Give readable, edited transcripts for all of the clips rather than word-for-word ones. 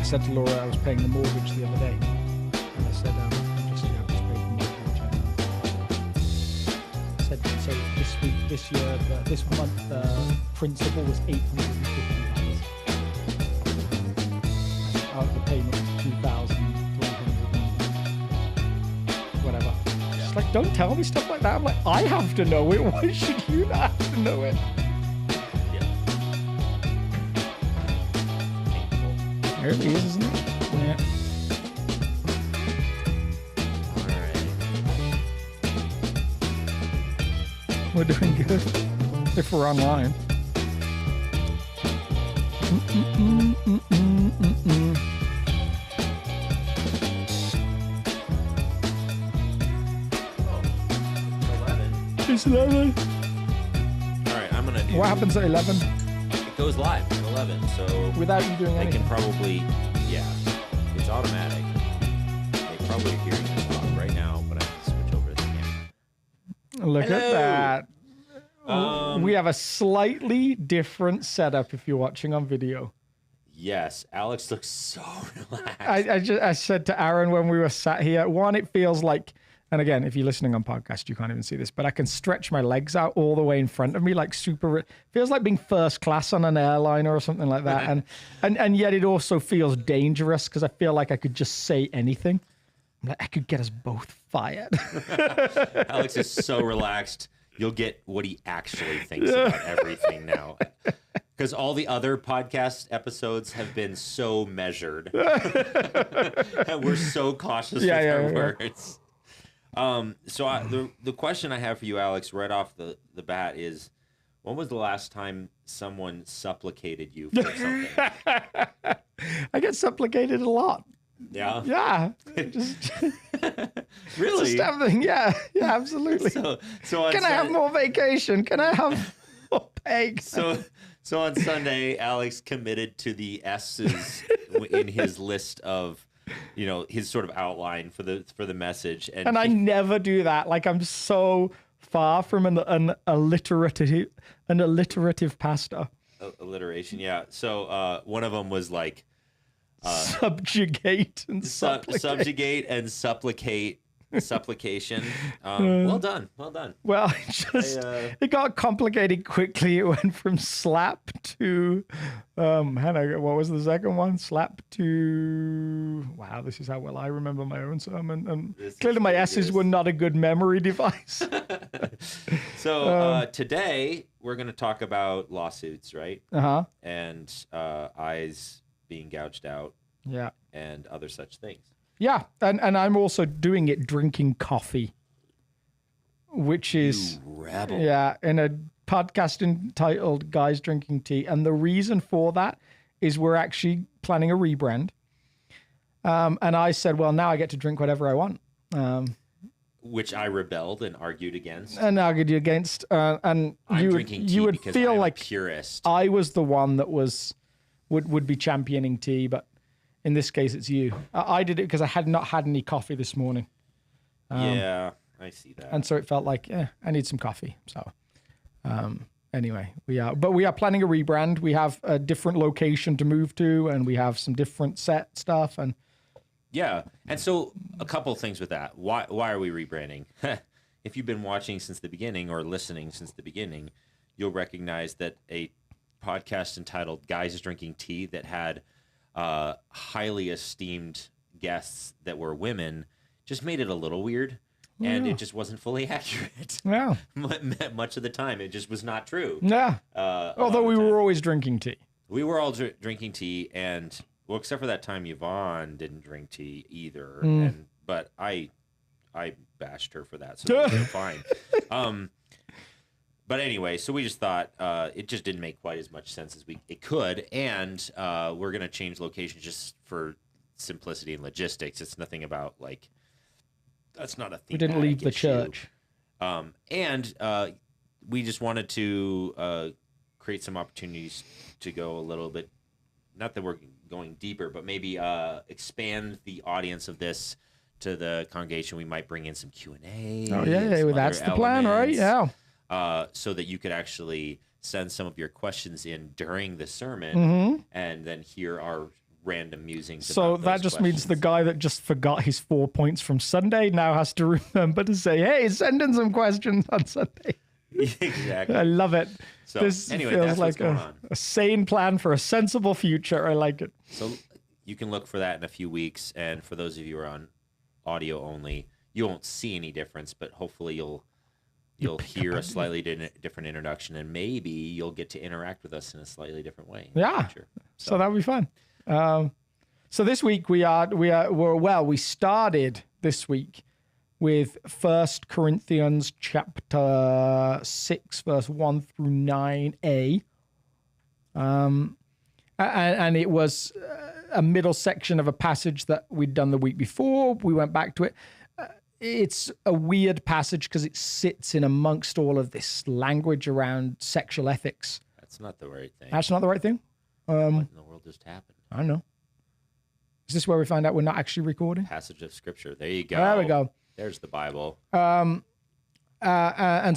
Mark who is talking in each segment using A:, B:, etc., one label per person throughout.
A: said to Laura I was paying the mortgage the other day. And I said, I'm just paid the mortgage. I said, so this month, principal was $850. The payment was $2,300. Whatever. Yeah. It's like, don't tell me stuff like that. I'm like, I have to know it. Why should you not have to know it? There it is, isn't it? Yeah.
B: All right.
A: We're doing good. If we're online. It's 11.
B: All right, I'm going to do...
A: What happens at 11?
B: It goes live at 11, so...
A: Without you doing
B: they
A: anything?
B: can probably... Yeah, it's automatic. They probably are hearing this talk right now, but I have to switch over to the camera.
A: Look
B: Hello.
A: at that. We have a slightly different setup if you're watching on video.
B: Yes, Alex looks so relaxed.
A: I said to Aaron when we were sat here, one, it feels like, and again, if you're listening on podcast, you can't even see this, but I can stretch my legs out all the way in front of me, like feels like being first class on an airliner or something like that. and yet it also feels dangerous because I feel like I could just say anything. I'm like, I could get us both fired.
B: Alex is so relaxed. You'll get what he actually thinks about everything now. Because all the other podcast episodes have been so measured. And we're so cautious with our words. So the question I have for you, Alex, right off the bat is, when was the last time someone supplicated you for something?
A: I get supplicated a lot.
B: Yeah?
A: Yeah.
B: Really?
A: Just everything. Yeah, absolutely.
B: So
A: Can I have more vacation? Can I have more pay?
B: So on Sunday, Alex committed to the S's in his list of, his sort of outline for the message. And
A: I never do that. Like, I'm so far from an alliterative pastor.
B: Alliteration, yeah. So one of them was like
A: subjugate and supplicate.
B: Subjugate and supplicate. Supplication. Well done.
A: Well, it got complicated quickly. It went from slap to Hannah, what was the second one? Slap to, wow, this is how well I remember my own sermon. And clearly my S's were not a good memory device.
B: So today we're going to talk about lawsuits, right?
A: Uh-huh.
B: And eyes being gouged out.
A: Yeah.
B: And other such things.
A: Yeah, and I'm also doing it drinking coffee, which is...
B: You rebel.
A: Yeah, in a podcast entitled Guys Drinking Tea. And the reason for that is we're actually planning a rebrand. And I said, well, now I get to drink whatever I want.
B: Which I rebelled and argued against.
A: And argued against. And you would feel like
B: purist.
A: I was the one that would be championing tea, but in this case, it's you. I did it because I had not had any coffee this morning.
B: Yeah, I see that.
A: And so it felt like, I need some coffee. So anyway, we are planning a rebrand. We have a different location to move to, and we have some different set stuff. And
B: yeah, and so a couple of things with that. Why are we rebranding? If you've been watching since the beginning or listening since the beginning, you'll recognize that a podcast entitled Guys Drinking Tea that had highly esteemed guests that were women just made it a little weird, and it just wasn't fully accurate.
A: Yeah.
B: Much of the time, it just was not true.
A: Yeah. Although we were always drinking tea.
B: We were all drinking tea, and well, except for that time Yvonne didn't drink tea either, but I bashed her for that, so it was fine. But anyway, so we just thought it just didn't make quite as much sense as it could, and we're going to change location just for simplicity and logistics. It's nothing about, like, that's not a theme.
A: We didn't leave the church.
B: And we just wanted to create some opportunities to go a little bit, not that we're going deeper, but maybe expand the audience of this to the congregation. We might bring in some Q&A.
A: Oh, yeah, that's the plan, right? Yeah.
B: So that you could actually send some of your questions in during the sermon and then hear our random musings.
A: So
B: about
A: that
B: those
A: just means the
B: questions.
A: guy that just forgot his 4 points from Sunday now has to remember to say, hey, send in some questions on Sunday.
B: Exactly.
A: I love it.
B: So,
A: This
B: anyway,
A: feels
B: that's what's
A: like
B: going on.
A: a sane plan for a sensible future. I like it.
B: So you can look for that in a few weeks. And for those of you who are on audio only, you won't see any difference, but hopefully you'll hear a slightly different introduction, and maybe you'll get to interact with us in a slightly different way. In the future.
A: So that would be fun. So this week we started this week with 1 Corinthians chapter 6, verse 1 through 9a. And it was a middle section of a passage that we'd done the week before. We went back to it. It's a weird passage because it sits in amongst all of this language around sexual ethics.
B: That's not the right thing.
A: That's not the right thing?
B: What in the world just happened?
A: I don't know. Is this where we find out we're not actually recording?
B: Passage of scripture. There you go.
A: There we go.
B: There's the Bible.
A: And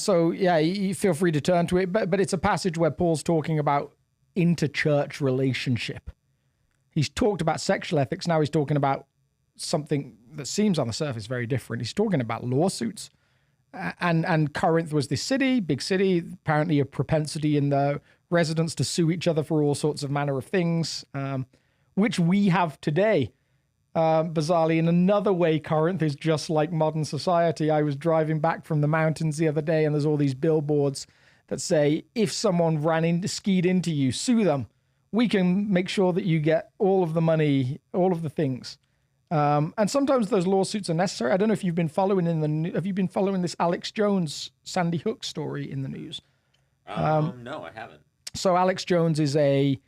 A: so, yeah, you feel free to turn to it. But it's a passage where Paul's talking about inter-church relationship. He's talked about sexual ethics. Now he's talking about something that seems on the surface very different. He's talking about lawsuits. And Corinth was this city, big city, apparently a propensity in the residents to sue each other for all sorts of manner of things, which we have today. Bizarrely, in another way, Corinth is just like modern society. I was driving back from the mountains the other day, and there's all these billboards that say, if someone skied into you, sue them. We can make sure that you get all of the money, all of the things. And sometimes those lawsuits are necessary. I don't know if you've been following have you been following this Alex Jones, Sandy Hook story in the news?
B: No, I haven't.
A: So Alex Jones is a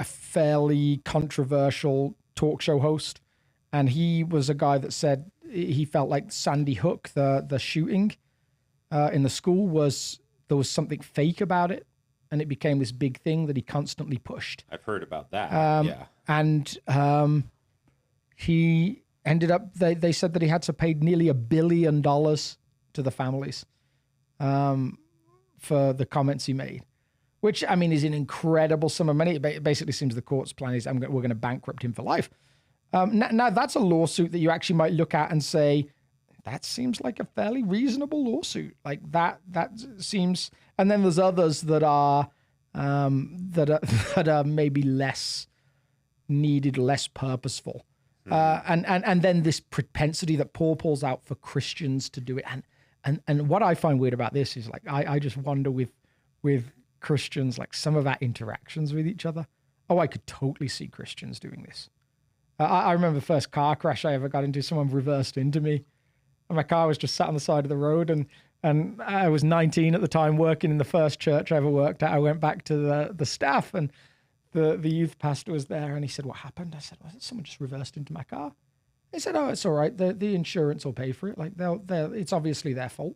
A: fairly controversial talk show host, and he was a guy that said he felt like Sandy Hook, the shooting in the school, there was something fake about it, and it became this big thing that he constantly pushed.
B: I've heard about that. Yeah.
A: And he ended up, they said that he had to pay nearly $1 billion to the families for the comments he made, which, I mean, is an incredible sum of money. It basically seems the court's plan is we're going to bankrupt him for life. Now, that's a lawsuit that you actually might look at and say, that seems like a fairly reasonable lawsuit. Like that seems, and then there's others that are maybe less needed, less purposeful. And then this propensity that Paul pulls out for Christians to do it. And what I find weird about this is, like, I just wonder with Christians, like some of our interactions with each other. Oh, I could totally see Christians doing this. I remember the first car crash I ever got into, someone reversed into me. And my car was just sat on the side of the road, and I was 19 at the time, working in the first church I ever worked at. I went back to the staff, and the youth pastor was there, and he said, "What happened?" I said, "Well, someone just reversed into my car." He said, "Oh, it's all right. The insurance will pay for it. Like it's obviously their fault.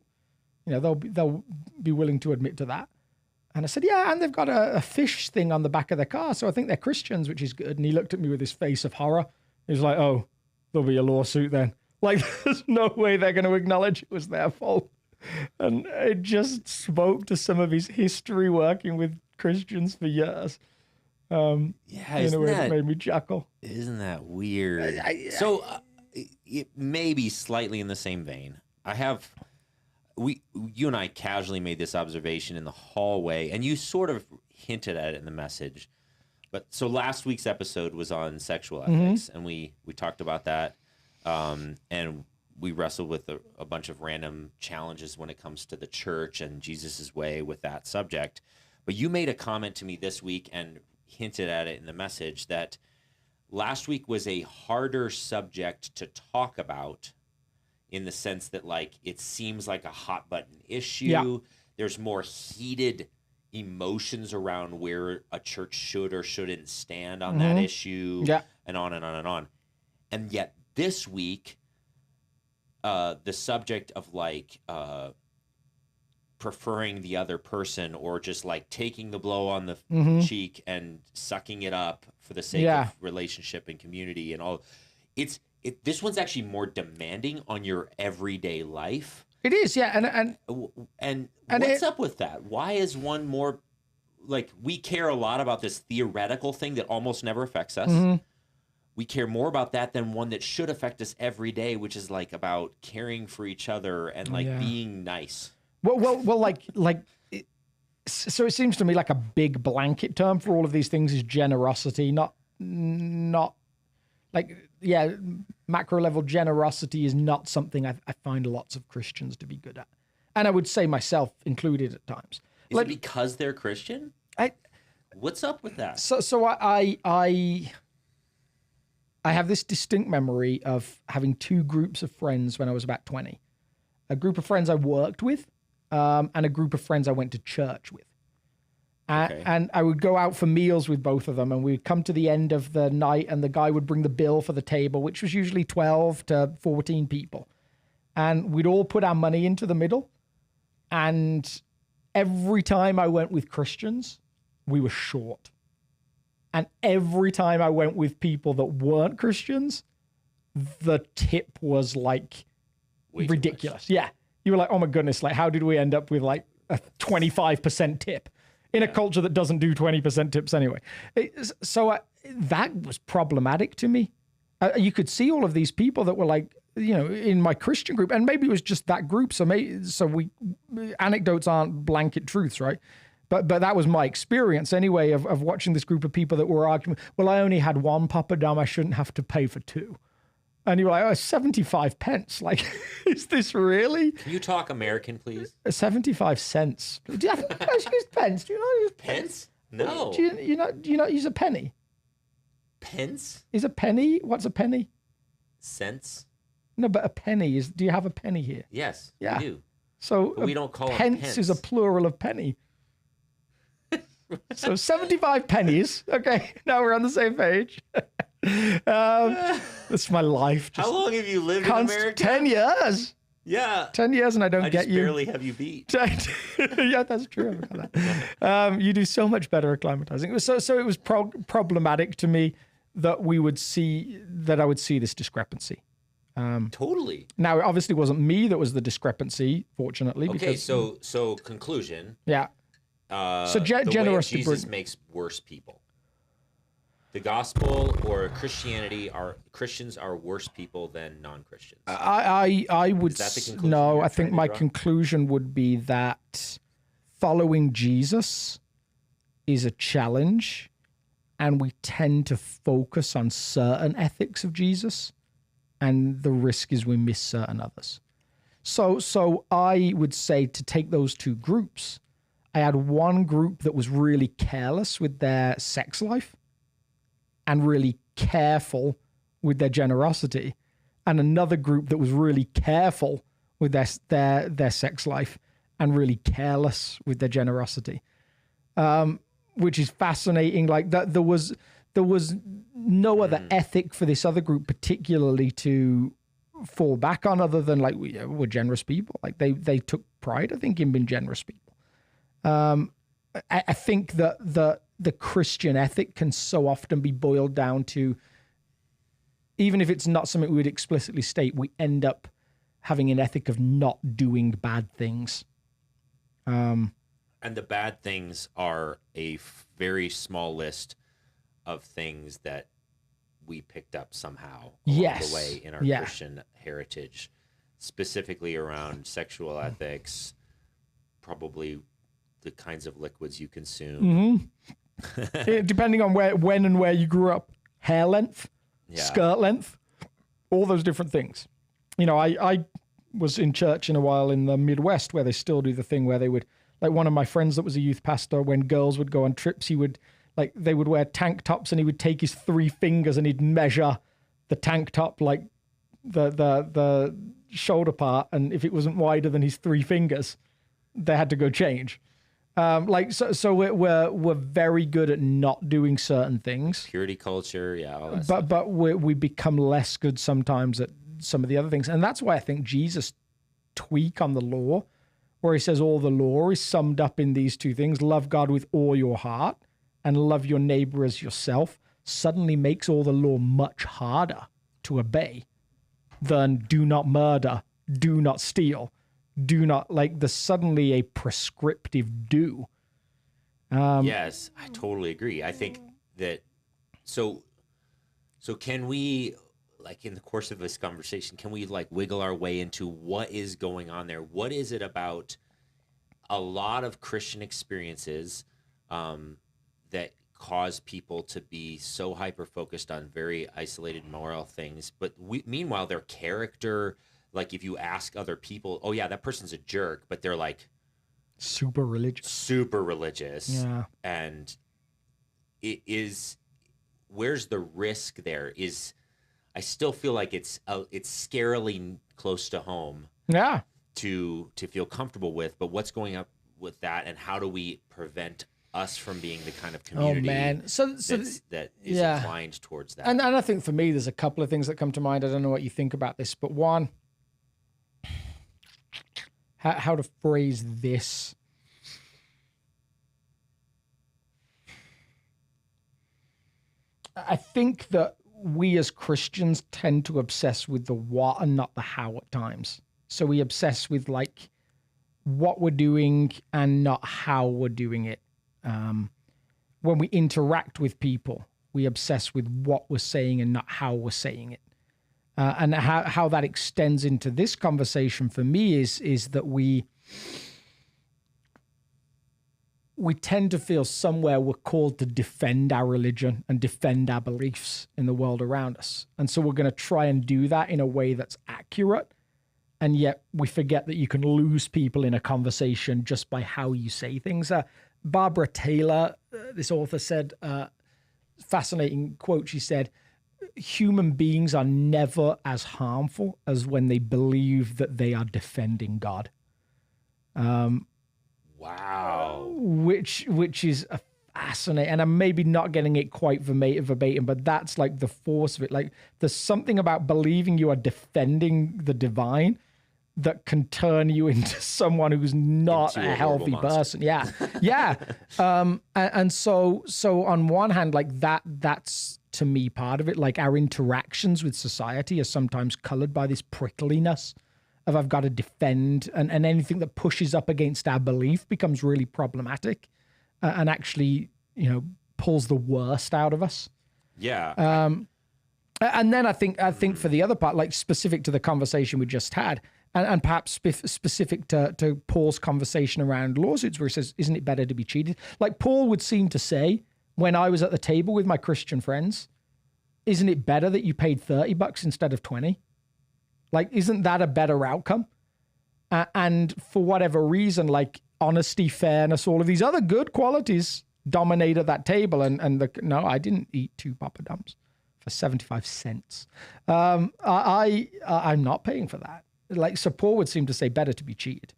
A: You know, they'll be willing to admit to that." And I said, "Yeah, and they've got a fish thing on the back of their car, so I think they're Christians, which is good." And he looked at me with this face of horror. He was like, "Oh, there'll be a lawsuit then." Like, there's no way they're going to acknowledge it was their fault. And it just spoke to some of his history working with Christians for years.
B: Yeah,
A: in a way that made me chuckle.
B: Isn't that weird? So, it may be slightly in the same vein. You and I casually made this observation in the hallway, and you sort of hinted at it in the message. But so last week's episode was on sexual ethics, and we talked about that. And we wrestled with a bunch of random challenges when it comes to the church and Jesus's way with that subject. But you made a comment to me this week and hinted at it in the message that last week was a harder subject to talk about, in the sense that, like, it seems like a hot button issue. Yeah. There's more heated emotions around where a church should or shouldn't stand on that issue, and on and on and on. And yet this week, the subject of, like, preferring the other person, or just like taking the blow on the cheek and sucking it up for the sake of relationship and community and all, this one's actually more demanding on your everyday life.
A: It is, yeah,
B: and what's up with that? Why is one more like we care a lot about this theoretical thing that almost never affects us. We care more about that than one that should affect us every day, which is like about caring for each other and like being nice.
A: Well, so it seems to me like a big blanket term for all of these things is generosity, not like, macro level generosity is not something I find lots of Christians to be good at. And I would say myself included at times.
B: Is it because they're Christian? What's up with that?
A: So I have this distinct memory of having two groups of friends when I was about 20. A group of friends I worked with, and a group of friends I went to church with. And I would go out for meals with both of them, and we'd come to the end of the night, and the guy would bring the bill for the table, which was usually 12 to 14 people. And we'd all put our money into the middle. And every time I went with Christians, we were short. And every time I went with people that weren't Christians, the tip was like ridiculous. Yeah. You were like, oh my goodness, like how did we end up with like a 25% tip in a culture that doesn't do 20% tips anyway? That was problematic to me. You could see all of these people that were like, in my Christian group, and maybe it was just that group. So anecdotes aren't blanket truths, right? But that was my experience anyway of watching this group of people that were arguing, well, I only had one Papadum, I shouldn't have to pay for two. And you were like, 75 pence. Like, is this really?
B: Can you talk American, please?
A: 75 cents. Do you guys use pence? Do you not use
B: pence? No.
A: Do you not use a penny?
B: Pence?
A: Is a penny? What's a penny?
B: Cents?
A: No, but a penny is, do you have a penny here?
B: Yes, we do.
A: So
B: but we don't call it
A: pence is a plural of penny. So 75 pennies. Okay, now we're on the same page. That's my life.
B: How long have you lived in America?
A: 10 years.
B: Yeah.
A: 10 years and I don't get you.
B: I barely have you beat.
A: Yeah, that's true. I forgot that. You do so much better acclimatizing. So it was problematic to me that I would see this discrepancy.
B: Totally.
A: Now, it obviously wasn't me that was the discrepancy, fortunately.
B: Okay,
A: because,
B: so conclusion.
A: Yeah. So
B: the way of Jesus makes worse people. The gospel or Christians are worse people than non-Christians.
A: I would.
B: Is that the conclusion?
A: No, I think my conclusion would be that following Jesus is a challenge, and we tend to focus on certain ethics of Jesus, and the risk is we miss certain others. So I would say to take those two groups. I had one group that was really careless with their sex life and really careful with their generosity, and another group that was really careful with their sex life and really careless with their generosity, which is fascinating. Like that, there was no other ethic for this other group particularly to fall back on other than like we're generous people. Like they took pride, I think, in being generous people. I think that the Christian ethic can so often be boiled down to, even if it's not something we would explicitly state, we end up having an ethic of not doing bad things.
B: And the bad things are a very small list of things that we picked up somehow along the way in our Christian heritage, specifically around sexual ethics, probably the kinds of liquids you consume.
A: Depending on when and where you grew up, hair length, skirt length, all those different things. I was in church in a while in the Midwest where they still do the thing where they would, like one of my friends that was a youth pastor, when girls would go on trips, they would wear tank tops and he would take his 3 fingers and he'd measure the tank top, like the shoulder part. And if it wasn't wider than his 3 fingers, they had to go change. So we're very good at not doing certain things.
B: Purity culture, all that stuff.
A: But we become less good sometimes at some of the other things, and that's why I think Jesus' tweak on the law, where he says all the law is summed up in these 2 things: love God with all your heart and love your neighbor as yourself, suddenly makes all the law much harder to obey than do not murder, do not steal. Do not, like, there's suddenly a prescriptive do.
B: Yes, I totally agree. I think that so can we, like, in the course of this conversation, can we like wiggle our way into what is going on there? What is it about a lot of Christian experiences that cause people to be so hyper focused on very isolated moral things, but meanwhile their character, like if you ask other people, oh yeah, that person's a jerk, but they're like
A: Super religious.
B: Yeah. And it is, where's the risk there? Is I still feel like it's scarily close to home.
A: Yeah.
B: To feel comfortable with, but what's going up with that, and how do we prevent us from being the kind of community that is inclined towards that?
A: And I think for me, there's a couple of things that come to mind. I don't know what you think about this, but one, how to phrase this. I think that we as Christians tend to obsess with the what and not the how at times. So we obsess with like what we're doing and not how we're doing it. When we interact with people, we obsess with what we're saying and not how we're saying it. And how that extends into this conversation for me is that we tend to feel somewhere we're called to defend our religion and defend our beliefs in the world around us. And so we're going to try and do that in a way that's accurate. And yet we forget that you can lose people in a conversation just by how you say things. Barbara Taylor, this author, said, fascinating quote, she said, human beings are never as harmful as when they believe that they are defending God.
B: Wow.
A: Which is a fascinating, and I'm maybe not getting it quite verbatim, but that's like the force of it. Like there's something about believing you are defending the divine that can turn you into someone who's not a healthy person. Yeah. Yeah. And so on one hand, like that's to me part of it. Like our interactions with society are sometimes colored by this prickliness of I've got to defend, and anything that pushes up against our belief becomes really problematic and actually, pulls the worst out of us.
B: Yeah.
A: And then I think for the other part, like specific to the conversation we just had, and perhaps specific to Paul's conversation around lawsuits, where he says, isn't it better to be cheated? Like Paul would seem to say, when I was at the table with my Christian friends, isn't it better that you paid $30 instead of 20? Like, isn't that a better outcome? And for whatever reason, like honesty, fairness, all of these other good qualities dominate at that table. No, I didn't eat 2 poppadoms for 75 cents. I'm not paying for that. Like, so Paul would seem to say better to be cheated.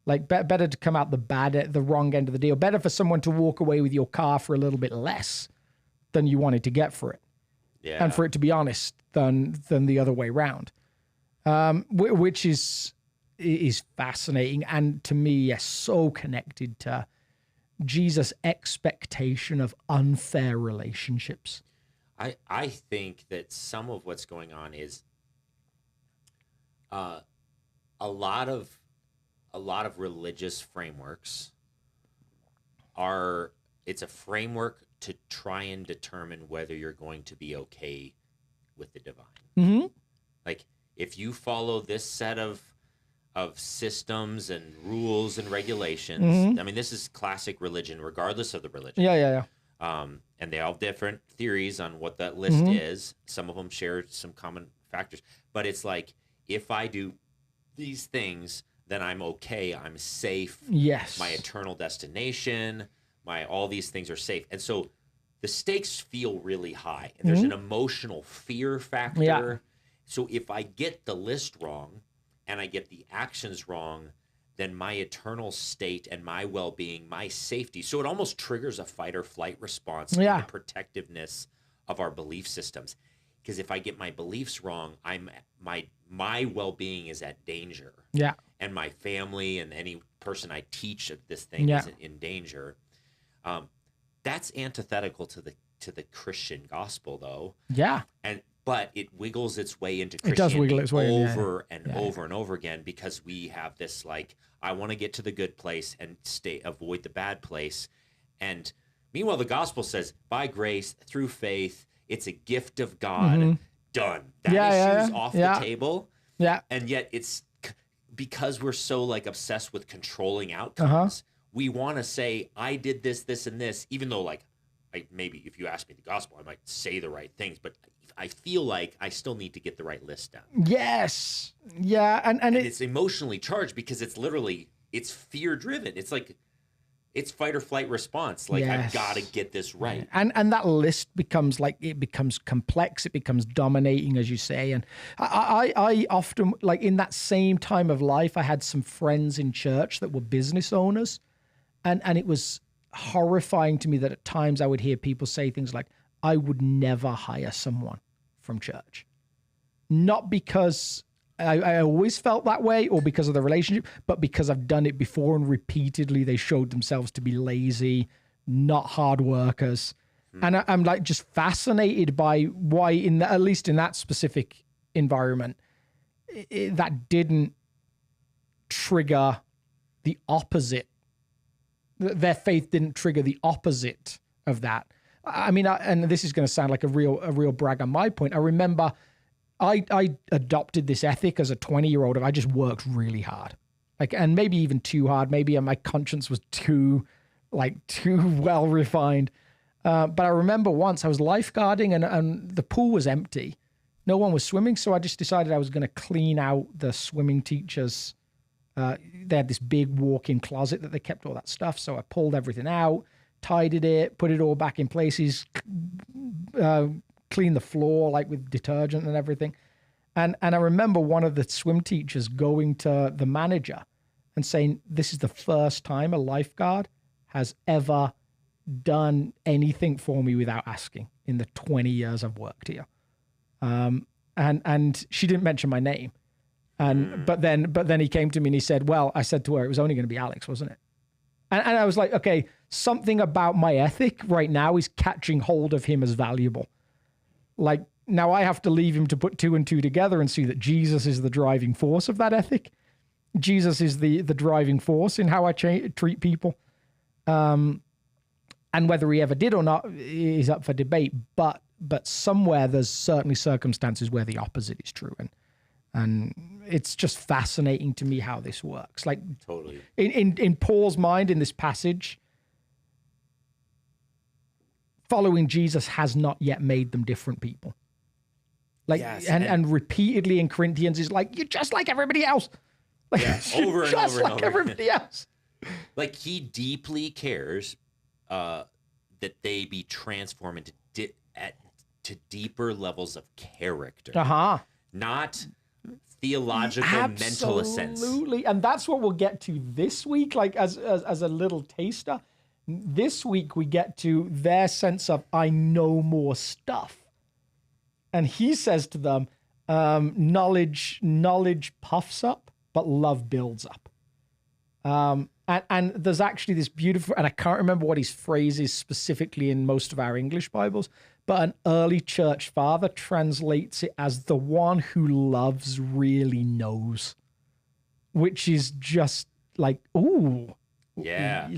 A: Like better to come out the wrong end of the deal. Better for someone to walk away with your car for a little bit less than you wanted to get for it.
B: Yeah.
A: And for it to be honest than the other way around. Which is fascinating, and to me, so connected to Jesus' expectation of unfair relationships.
B: I think that some of what's going on is a lot of religious frameworks it's a framework to try and determine whether you're going to be okay with the divine.
A: Mm-hmm.
B: Like, if you follow this set of systems and rules and regulations,
A: mm-hmm.
B: I mean, this is classic religion, regardless of the religion.
A: Yeah.
B: And they all have different theories on what that list
A: mm-hmm.
B: is. Some of them share some common factors. But it's like, if I do these things, then I'm okay. I'm safe.
A: Yes.
B: My eternal destination, all these things are safe. And so the stakes feel really high. And there's
A: mm-hmm.
B: an emotional fear factor.
A: Yeah.
B: So if I get the list wrong and I get the actions wrong, then my eternal state and my well-being, my safety. So it almost triggers a fight or flight response in the protectiveness of our belief systems. Because if I get my beliefs wrong, my well-being is at danger.
A: Yeah.
B: And my family and any person I teach of this thing is in danger. That's antithetical to the Christian gospel, though.
A: Yeah.
B: But it wiggles its way into
A: Christianity. It does wiggle its way
B: over and over again, because we have this, like, I want to get to the good place and avoid the bad place. And meanwhile, the gospel says, by grace, through faith, it's a gift of God. Done. That issue's off the table.
A: Yeah.
B: And yet it's because we're so like obsessed with controlling outcomes, we want to say, I did this, this, and this, even though like maybe if you ask me the gospel, I might say the right things, but I feel like I still need to get the right list down.
A: Yes. Yeah. And
B: it's emotionally charged because it's fear driven. It's like, it's fight or flight response. Like, I've got to get this right.
A: And that list becomes complex. It becomes dominating, as you say. And I often, like in that same time of life, I had some friends in church that were business owners. And it was horrifying to me that at times I would hear people say things like, I would never hire someone from church. Not because I always felt that way or because of the relationship, but because I've done it before and repeatedly they showed themselves to be lazy, not hard workers. And I'm like just fascinated by why, at least in that specific environment, that didn't trigger the opposite. Their faith didn't trigger the opposite of that. I mean, and this is going to sound like a real brag on my point. I remember I adopted this ethic as a 20-year-old, and I just worked really hard, and maybe even too hard. Maybe my conscience was too well refined. But I remember once I was lifeguarding, and the pool was empty. No one was swimming, so I just decided I was going to clean out the swimming teachers. They had this big walk-in closet that they kept all that stuff. So I pulled everything out, tidied it, put it all back in places, cleaned the floor with detergent and everything. And I remember one of the swim teachers going to the manager and saying, this is the first time a lifeguard has ever done anything for me without asking in the 20 years I've worked here. And she didn't mention my name. But then he came to me and he said, well, I said to her, it was only going to be Alex, wasn't it? And I was like, okay, something about my ethic right now is catching hold of him as valuable. Now I have to leave him to put two and two together and see that Jesus is the driving force of that ethic. Jesus is the driving force in how I treat people. And whether he ever did or not is up for debate. But somewhere there's certainly circumstances where the opposite is true. And it's just fascinating to me how this works.
B: Totally.
A: In Paul's mind in this passage, following Jesus has not yet made them different people. And repeatedly in Corinthians is you're just like everybody else.
B: Over and over and over.
A: Everybody else.
B: He deeply cares that they be transformed to deeper levels of character. Not theological mental sense. Absolutely.
A: And that's what we'll get to this week, as a little taster. This week we get to their sense of, I know more stuff. And he says to them, knowledge puffs up, but love builds up. And there's actually this beautiful, and I can't remember what his phrase is specifically in most of our English Bibles, but an early church father translates it as the one who loves really knows, which is just ooh.
B: Yeah.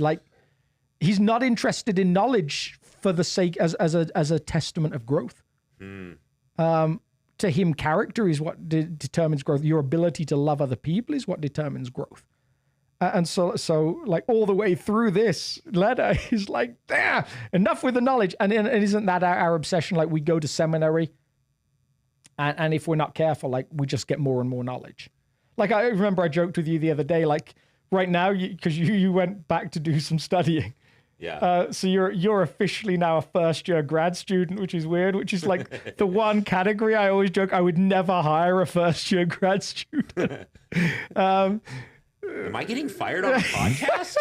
A: He's not interested in knowledge for the sake as a testament of growth. To him, character is what determines growth. Your ability to love other people is what determines growth. And so all the way through this letter, he's enough with the knowledge. And isn't that our obsession? We go to seminary, and if we're not careful, we just get more and more knowledge. I remember I joked with you the other day, right now, because you went back to do some studying.
B: Yeah.
A: So you're officially now a first-year grad student, which is weird, which is the one category I always joke I would never hire a first-year grad student.
B: Am I getting fired on a podcast?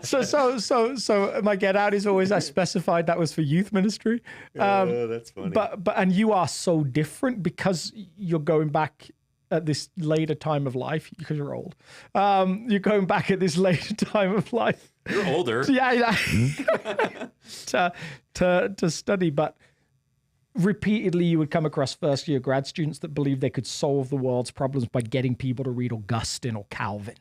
A: So my get out is always I specified that was for youth ministry.
B: That's funny.
A: But you are so different because you're going back at this later time of life because you're old. You're going back at this later time of life.
B: You're older.
A: Yeah. to study, but repeatedly you would come across first-year grad students that believe they could solve the world's problems by getting people to read Augustine or Calvin.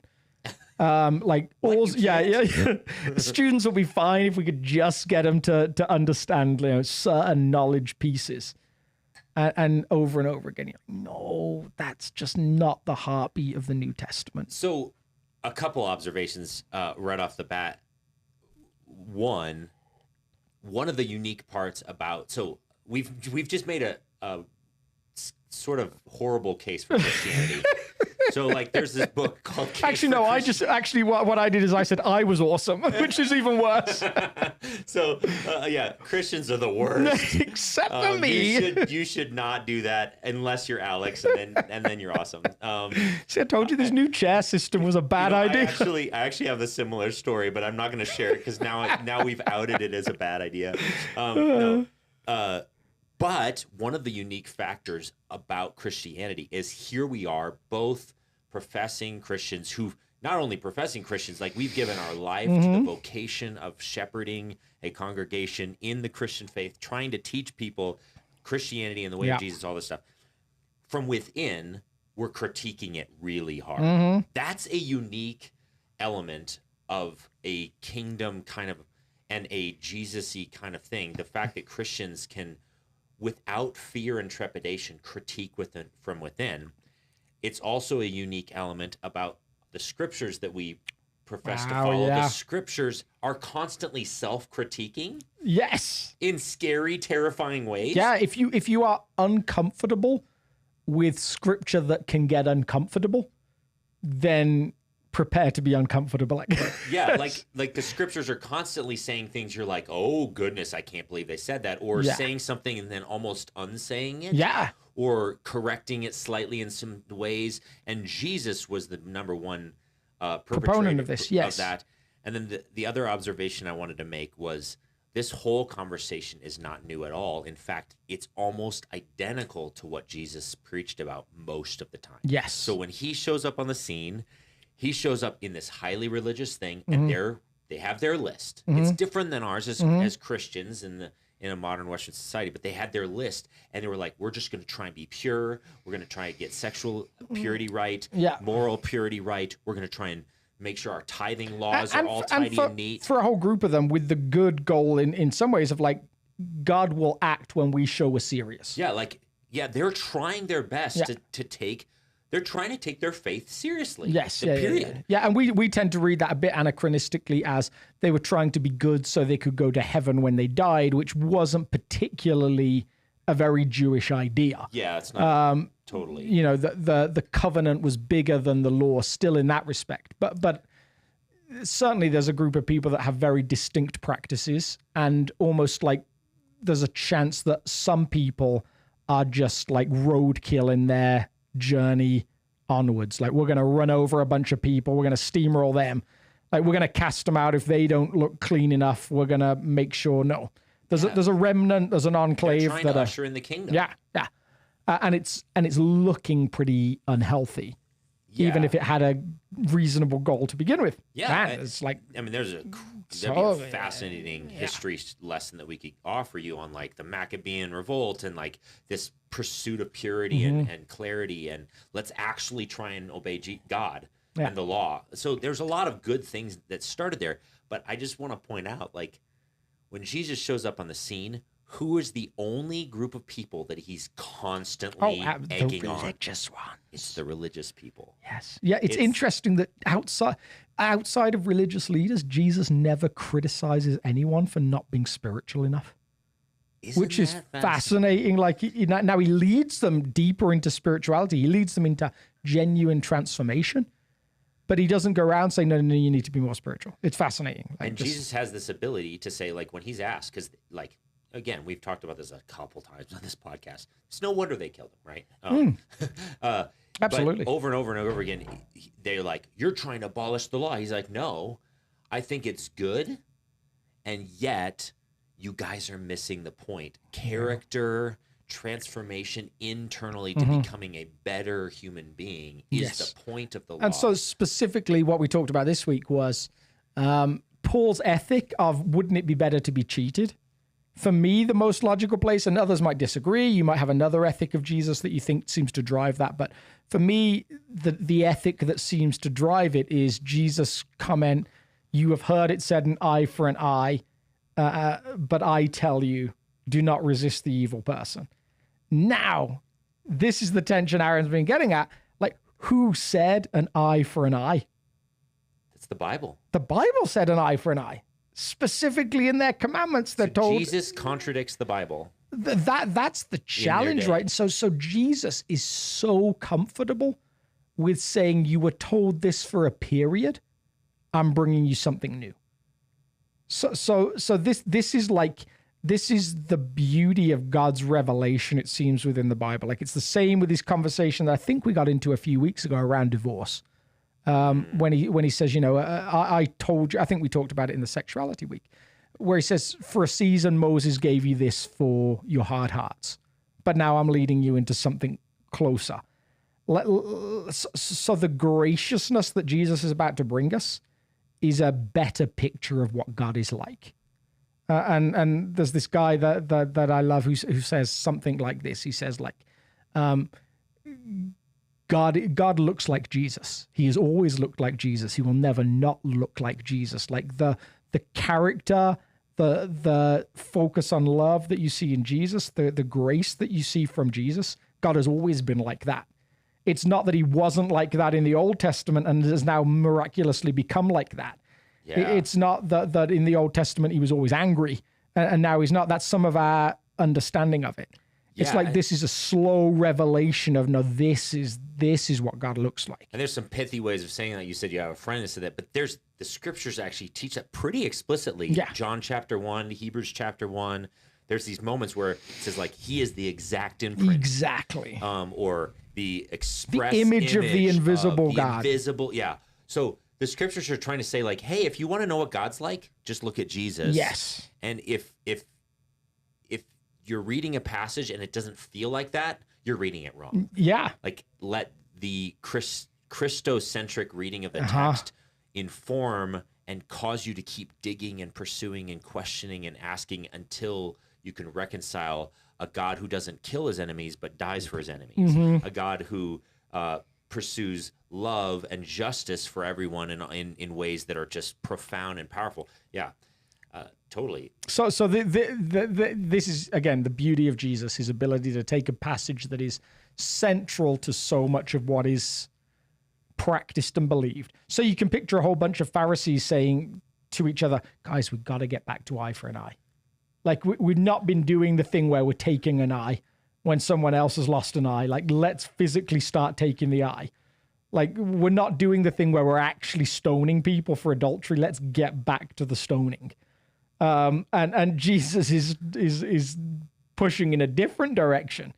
A: Students will be fine if we could just get them to understand, certain knowledge pieces. And over and over again, you're like, no, that's just not the heartbeat of the New Testament.
B: So a couple observations right off the bat. One of the unique parts about, so we've just made a sort of horrible case for Christianity. So like there's this book called
A: what I did is I said I was awesome, which is even worse.
B: So Christians are the worst.
A: Except for me.
B: You should not do that unless you're Alex, and then you're awesome.
A: See, I told you this new chair system was a bad idea.
B: I actually have a similar story, but I'm not going to share it because now we've outed it as a bad idea. But one of the unique factors about Christianity is here we are, both professing Christians who not only professing Christians, like we've given our life to the vocation of shepherding a congregation in the Christian faith, trying to teach people Christianity and the way of Jesus, all this stuff. From within, we're critiquing it really hard. That's a unique element of a kingdom kind of and a Jesus-y kind of thing. The fact that Christians can, without fear and trepidation, critique from within. It's also a unique element about the scriptures that we profess to follow. The scriptures are constantly self-critiquing.
A: Yes.
B: In scary, terrifying ways.
A: Yeah, if you are uncomfortable with scripture that can get uncomfortable, then prepare to be uncomfortable.
B: Like the scriptures are constantly saying things you're like, oh goodness, I can't believe they said that, or saying something and then almost unsaying it.
A: Yeah.
B: Or correcting it slightly in some ways. And Jesus was the number one
A: proponent of this,
B: of that. And then the other observation I wanted to make was this whole conversation is not new at all. In fact, it's almost identical to what Jesus preached about most of the time.
A: Yes.
B: So when he shows up on the scene, he shows up in this highly religious thing, and they have their list. It's different than ours as Christians in a modern Western society, but they had their list, and they were like, we're just going to try and be pure. We're going to try and get sexual purity right, moral purity right. We're going to try and make sure our tithing laws are all tidy and neat.
A: For a whole group of them, with the good goal in some ways of like, God will act when we show we're serious.
B: They're trying their best to take. They're trying to take their faith seriously.
A: Yes.
B: Period.
A: Yeah, and we tend to read that a bit anachronistically as they were trying to be good so they could go to heaven when they died, which wasn't particularly a very Jewish idea.
B: Yeah, it's not totally.
A: The covenant was bigger than the law still in that respect. But certainly there's a group of people that have very distinct practices, and almost like there's a chance that some people are just like roadkill in their journey onwards. Like, we're going to run over a bunch of people. We're going to steamroll them. Like, we're going to cast them out if they don't look clean enough. We're going to make sure, no. There's a remnant, there's an enclave.
B: They're trying to usher in the kingdom.
A: Yeah. And it's looking pretty unhealthy. Yeah. Even if it had a reasonable goal to begin with.
B: Yeah.
A: It's like...
B: I mean, there'd be a fascinating history lesson that we could offer you on, like, the Maccabean revolt and, like, this pursuit of purity and clarity, and let's actually try and obey God and the law. So there's a lot of good things that started there, but I just want to point out, like, when Jesus shows up on the scene, who is the only group of people that he's constantly egging on?
A: The religious ones.
B: It's the religious people.
A: Yes. Yeah, it's interesting that outside of religious leaders, Jesus never criticizes anyone for not being spiritual enough. Which is fascinating. Like, now he leads them deeper into spirituality. He leads them into genuine transformation. But he doesn't go around saying, no, you need to be more spiritual. It's fascinating.
B: And Jesus has this ability to say, like, when he's asked, because, like, again, we've talked about this a couple times on this podcast. It's no wonder they killed him, right?
A: Absolutely.
B: But over and over and over again, they're like, you're trying to abolish the law. He's like, no, I think it's good. And yet, you guys are missing the point. Character transformation internally to becoming a better human being is the point of the law.
A: And so specifically what we talked about this week was Paul's ethic of, wouldn't it be better to be cheated? for me, the most logical place, and others might disagree. You might have another ethic of Jesus that you think seems to drive that. But for me, the ethic that seems to drive it is Jesus' comment, you have heard it said an eye for an eye, but I tell you, do not resist the evil person. Now, this is the tension Aaron's been getting at. Like, who said an eye for an eye?
B: It's the Bible.
A: The Bible said an eye for an eye. Specifically in their commandments, they're told.
B: Jesus contradicts the Bible.
A: That's the challenge, right? So Jesus is so comfortable with saying, you were told this for a period. I'm bringing you something new. So this is the beauty of God's revelation, it seems, within the Bible. Like, it's the same with this conversation that I think we got into a few weeks ago around divorce. When he says, I told you, I think we talked about it in the sexuality week, where he says, for a season, Moses gave you this for your hard hearts, but now I'm leading you into something closer. So the graciousness that Jesus is about to bring us is a better picture of what God is like. And there's this guy that I love who says something like this. He says, God looks like Jesus. He has always looked like Jesus. He will never not look like Jesus. Like the character, the focus on love that you see in Jesus, the grace that you see from Jesus, God has always been like that. It's not that he wasn't like that in the Old Testament and has now miraculously become like that. Yeah. It's not that in the Old Testament he was always angry and now he's not. That's some of our understanding of it. It's like this is a slow revelation of, no, this is what God looks like.
B: And there's some pithy ways of saying that. You said you have a friend that said that, but there's the scriptures actually teach that pretty explicitly.
A: Yeah.
B: John chapter 1, Hebrews chapter 1. There's these moments where it says, like, he is the exact imprint.
A: Exactly.
B: Or the express
A: image of the invisible God.
B: Invisible, yeah. So the scriptures are trying to say, like, hey, if you want to know what God's like, just look at Jesus.
A: Yes.
B: And if you're reading a passage and it doesn't feel like that, you're reading it wrong.
A: Yeah.
B: Like, let the Christocentric reading of the text inform and cause you to keep digging and pursuing and questioning and asking until you can reconcile a God who doesn't kill his enemies but dies for his enemies. A God who pursues love and justice for everyone in ways that are just profound and powerful. Yeah. Totally.
A: So this is, again, the beauty of Jesus, his ability to take a passage that is central to so much of what is practiced and believed. So you can picture a whole bunch of Pharisees saying to each other, guys, we've got to get back to eye for an eye. Like, we've not been doing the thing where we're taking an eye when someone else has lost an eye. Like, let's physically start taking the eye. Like, we're not doing the thing where we're actually stoning people for adultery. Let's get back to the stoning. And Jesus is pushing in a different direction,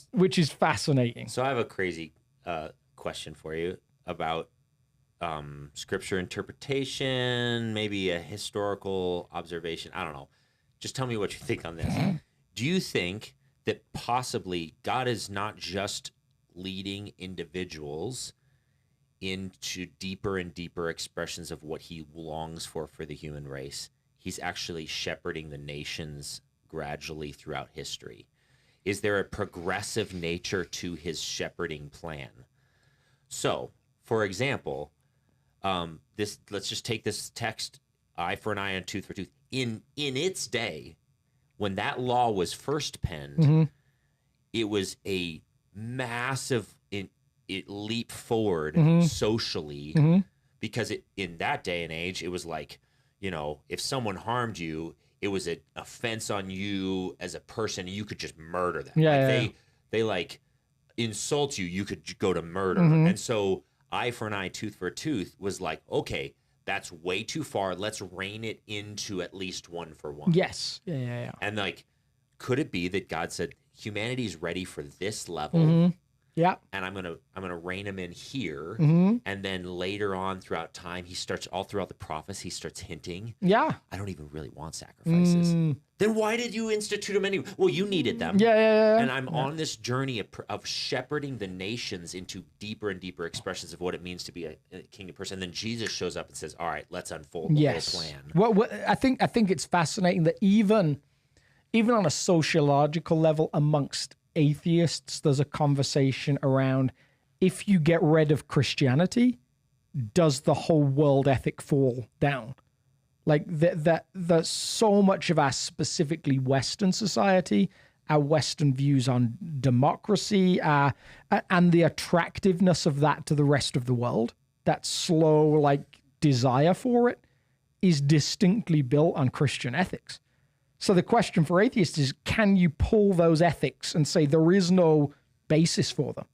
A: which is fascinating.
B: So I have a crazy question for you about scripture interpretation, maybe a historical observation. I don't know. Just tell me what you think on this. Do you think that possibly God is not just leading individuals into deeper and deeper expressions of what he longs for the human race? He's actually shepherding the nations gradually throughout history. Is there a progressive nature to his shepherding plan? So, for example, let's just take this text, eye for an eye and tooth for tooth. In its day, when that law was first penned, it was a massive leap forward socially, because in that day and age, it was like, if someone harmed you, it was an offense on you as a person. You could just murder them. They like insult you. You could go to murder. And so eye for an eye, tooth for a tooth was like, okay, that's way too far. Let's rein it into at least one for one.
A: Yes. Yeah.
B: And like, could it be that God said humanity's ready for this level?
A: Yeah.
B: and I'm gonna rein him in here.
A: Mm-hmm.
B: And then later on throughout time, he starts all throughout the prophets, he starts hinting,
A: Yeah.
B: I don't even really want sacrifices. Then why did you institute them anyway? Well, you needed them.
A: Yeah.
B: And I'm on this journey of shepherding the nations into deeper and deeper expressions of what it means to be a kingdom person. And then Jesus shows up and says, all right, let's unfold the whole plan.
A: Well, I think it's fascinating that even on a sociological level amongst atheists, there's a conversation around, if you get rid of Christianity, does the whole world ethic fall down? Like that so much of our specifically Western society, our Western views on democracy, and the attractiveness of that to the rest of the world, that slow like desire for it, is distinctly built on Christian ethics. So the question for atheists is, can you pull those ethics and say there is no basis for them?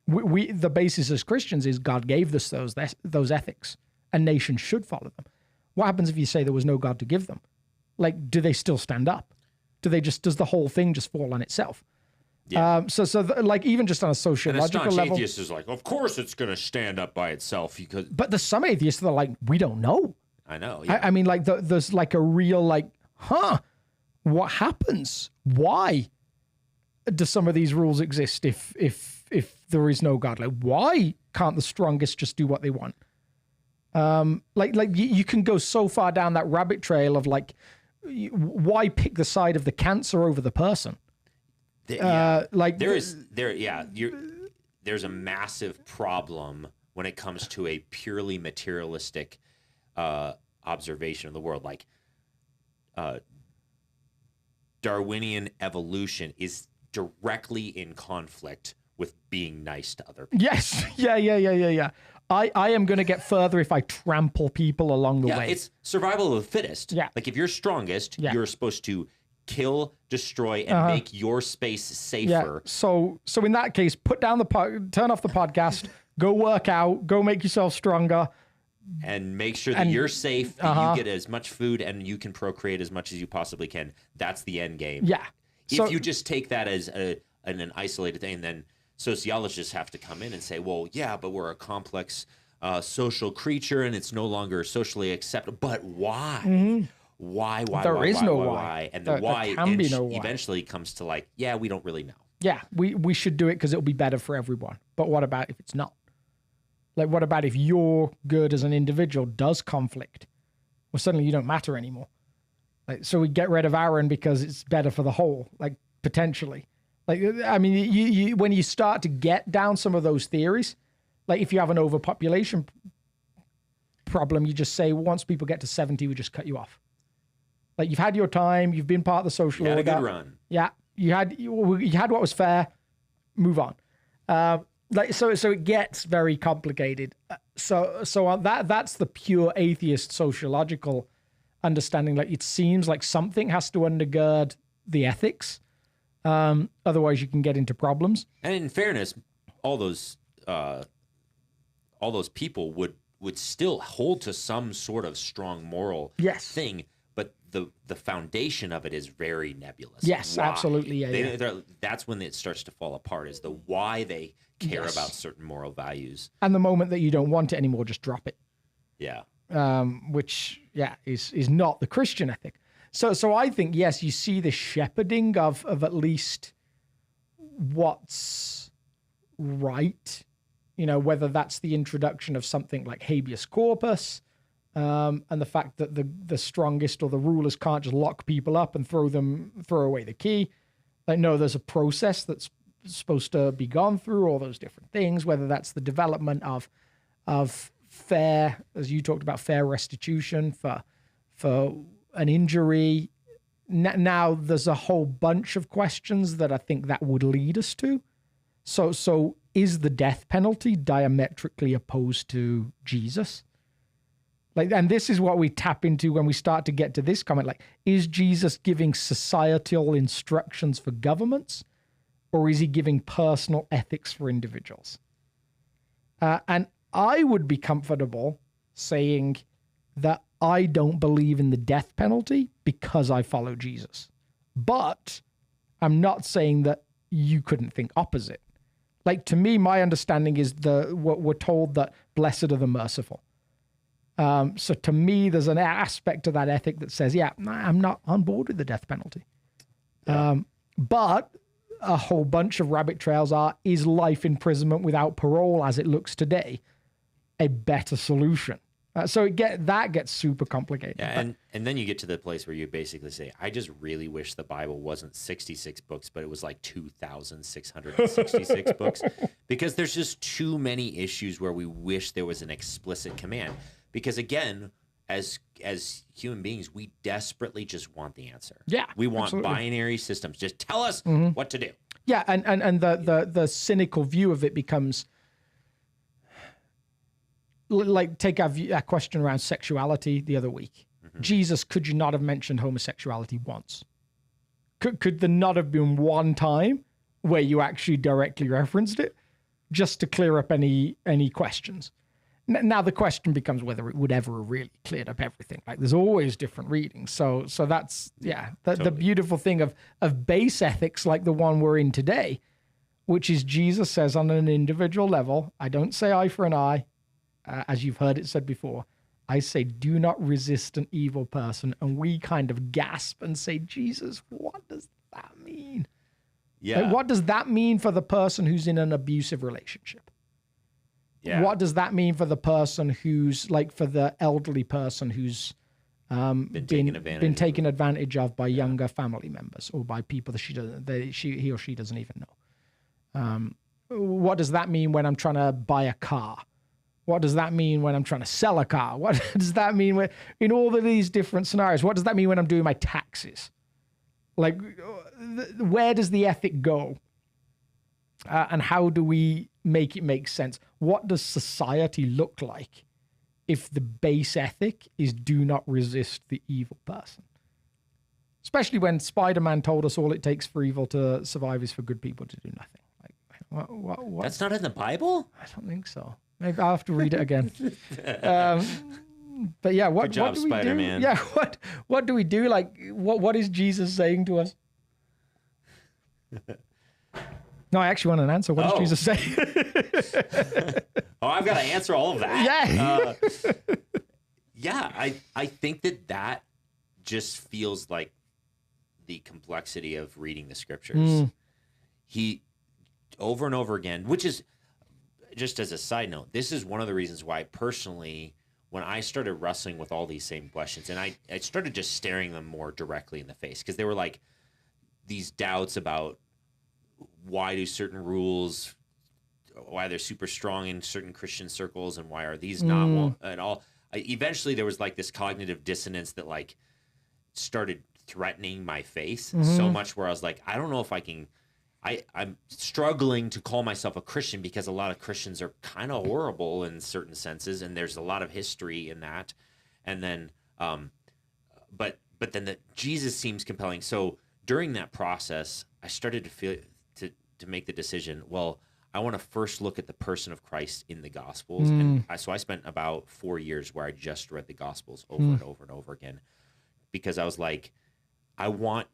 A: The basis as Christians is God gave us those ethics, and nations should follow them. What happens if you say there was no God to give them? Like, do they still stand up? Does the whole thing just fall on itself? Yeah. Like even just on a sociological level,
B: atheist is like, of course it's going to stand up by itself.
A: But there's some atheists that are like, we don't know.
B: I know. Yeah.
A: I mean, like there's like a real like, what happens? Why do some of these rules exist if there is no God? Like, why can't the strongest just do what they want? Like you can go so far down that rabbit trail of like, why pick the side of the cancer over the person?
B: There's a massive problem when it comes to a purely materialistic observation of the world. Like Darwinian evolution is directly in conflict with being nice to other people.
A: Yes. Yeah. I am going to get further if I trample people along the way.
B: It's survival of the fittest.
A: Yeah.
B: Like if you're strongest, you're supposed to kill, destroy, and make your space safer.
A: Yeah. So in that case, put down turn off the podcast, go work out, go make yourself stronger.
B: And make sure that you're safe, that you get as much food, and you can procreate as much as you possibly can. That's the end game.
A: Yeah.
B: If you just take that as an isolated thing, then sociologists have to come in and say, well, yeah, but we're a complex social creature, and it's no longer socially acceptable. But why? Mm-hmm. Why?
A: There is no why.
B: And the why eventually comes to like, yeah, we don't really know.
A: Yeah, we should do it because it'll be better for everyone. But what about if it's not? Like, what about if your good as an individual does conflict? Well, suddenly you don't matter anymore. Like, so we get rid of Aaron because it's better for the whole, like, potentially. Like, I mean, you when you start to get down some of those theories, like if you have an overpopulation problem, you just say, once people get to 70, we just cut you off. Like, you've had your time, you've been part of the social order.
B: You had a good run.
A: Yeah, you had what was fair, move on. So it gets very complicated. So that's the pure atheist sociological understanding. Like, it seems like something has to undergird the ethics. Otherwise, you can get into problems.
B: And in fairness, all those people would still hold to some sort of strong moral thing. But the foundation of it is very nebulous.
A: Yes, why? Absolutely. Yeah.
B: That's when it starts to fall apart, is the why they care about certain moral values.
A: And the moment that you don't want it anymore, just drop it.
B: Yeah.
A: Which is not the Christian ethic. So I think, yes, you see the shepherding of at least what's right, whether that's the introduction of something like habeas corpus, and the fact that the strongest or the rulers can't just lock people up and throw away the key. Like, no, there's a process that's supposed to be gone through, all those different things, whether that's the development of fair, as you talked about, fair restitution for an injury. Now there's a whole bunch of questions that I think that would lead us to. So is the death penalty diametrically opposed to Jesus? Like, and this is what we tap into when we start to get to this comment. Like, is Jesus giving societal instructions for governments, or is he giving personal ethics for individuals? And I would be comfortable saying that I don't believe in the death penalty because I follow Jesus. But I'm not saying that you couldn't think opposite. Like, to me, my understanding is what we're told that blessed are the merciful. So to me, there's an aspect of that ethic that says, yeah, I'm not on board with the death penalty. Yeah. But a whole bunch of rabbit trails is life imprisonment without parole, as it looks today, a better solution? So that gets super complicated.
B: Yeah, and then you get to the place where you basically say, I just really wish the Bible wasn't 66 books, but it was like 2,666 books, because there's just too many issues where we wish there was an explicit command. Because again, as human beings, we desperately just want the answer.
A: Yeah,
B: we want
A: absolutely.
B: Binary systems. Just tell us what to do.
A: Yeah, and the cynical view of it becomes, like, take our question around sexuality the other week. Mm-hmm. Jesus, could you not have mentioned homosexuality once? Could there not have been one time where you actually directly referenced it, just to clear up any questions? Now the question becomes whether it would ever have really cleared up everything. Like, there's always different readings. So that's, yeah, totally. The beautiful thing of base ethics like the one we're in today, which is Jesus says on an individual level, I don't say eye for an eye, as you've heard it said before. I say, do not resist an evil person. And we kind of gasp and say, Jesus, what does that mean?
B: Yeah.
A: Like, what does that mean for the person who's in an abusive relationship? Yeah. What does that mean for the person who's, like, for the elderly person who's been taken advantage of by younger family members or by people that he or she doesn't even know? What does that mean when I'm trying to buy a car? What does that mean when I'm trying to sell a car? What does that mean in all of these different scenarios? What does that mean when I'm doing my taxes? Like, where does the ethic go? And how do we make it make sense? What does society look like if the base ethic is do not resist the evil person? Especially when Spider-Man told us all it takes for evil to survive is for good people to do nothing. Like, what?
B: That's not in the Bible?
A: I don't think so. Maybe I'll have to read it again. But yeah,
B: good job,
A: what do we
B: Spider-Man.
A: do? Yeah, what do we do? Like, what is Jesus saying to us? No, I actually want an answer. What does Jesus say?
B: I've got to answer all of that.
A: Yeah.
B: I think that just feels like the complexity of reading the scriptures. He, over and over again, which is, just as a side note, this is one of the reasons why personally, when I started wrestling with all these same questions, and I started just staring them more directly in the face, because they were like these doubts about why do certain rules, why they're super strong in certain Christian circles, and why are these not? Well, and all. Eventually, there was like this cognitive dissonance that like started threatening my faith so much, where I was like, I don't know if I can. I'm struggling to call myself a Christian because a lot of Christians are kind of horrible in certain senses, and there's a lot of history in that. And then, but then the Jesus seems compelling. So during that process, I started to feel to make the decision. Well, I want to first look at the person of Christ in the Gospels, and so I spent about 4 years where I just read the Gospels over and over and over again, because I was like, I want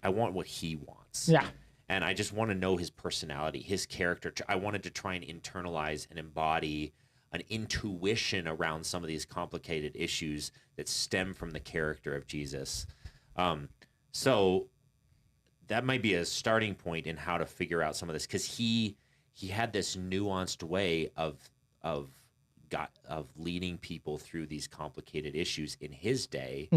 B: what he wants.
A: Yeah.
B: And I just want to know his personality, his character. I wanted to try and internalize and embody an intuition around some of these complicated issues that stem from the character of Jesus. So that might be a starting point in how to figure out some of this, because he had this nuanced way of leading people through these complicated issues in his day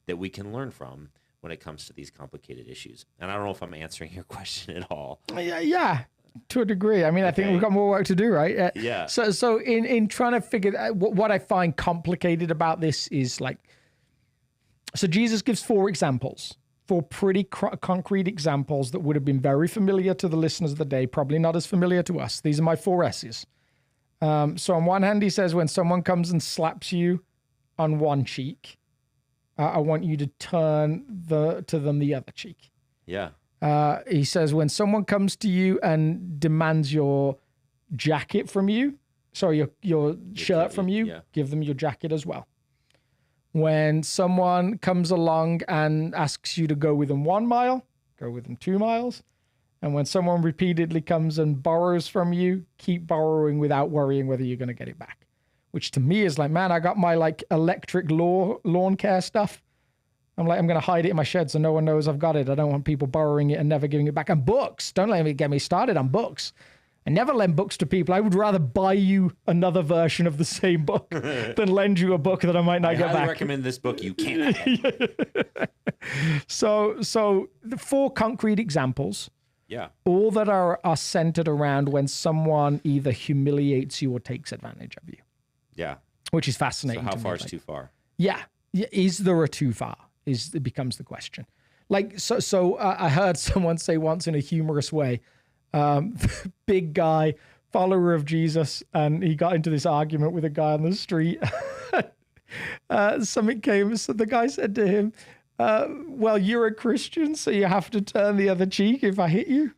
B: that we can learn from when it comes to these complicated issues. And I don't know if I'm answering your question at all.
A: Yeah, to a degree. I mean, I think we've got more work to do, right?
B: Yeah.
A: So in trying to figure out what I find complicated about this is like, so Jesus gives 4 examples, 4 pretty concrete examples that would have been very familiar to the listeners of the day, probably not as familiar to us. These are my 4 S's. So on one hand, he says, when someone comes and slaps you on one cheek, I want you to turn to them the other cheek.
B: Yeah.
A: He says, when someone comes to you and demands your jacket from you, sorry, your shirt from you, give them your jacket as well. When someone comes along and asks you to go with them 1 mile, go with them 2 miles. And when someone repeatedly comes and borrows from you, keep borrowing without worrying whether you're going to get it back. Which to me is like, man, I got my like electric lawn care stuff. I'm like, I'm going to hide it in my shed so no one knows I've got it. I don't want people borrowing it and never giving it back. And books, don't let me get me started on books. I never lend books to people. I would rather buy you another version of the same book than lend you a book that I might not get back.
B: I highly recommend this book. You can't get.
A: So the 4 concrete examples.
B: Yeah.
A: All that are centered around when someone either humiliates you or takes advantage of you.
B: Yeah.
A: Which is fascinating.
B: So how far is too far?
A: Yeah. Is there a too far? It becomes the question. Like, so I heard someone say once in a humorous way, big guy, follower of Jesus, and he got into this argument with a guy on the street. Something came, so the guy said to him, well, you're a Christian, so you have to turn the other cheek if I hit you.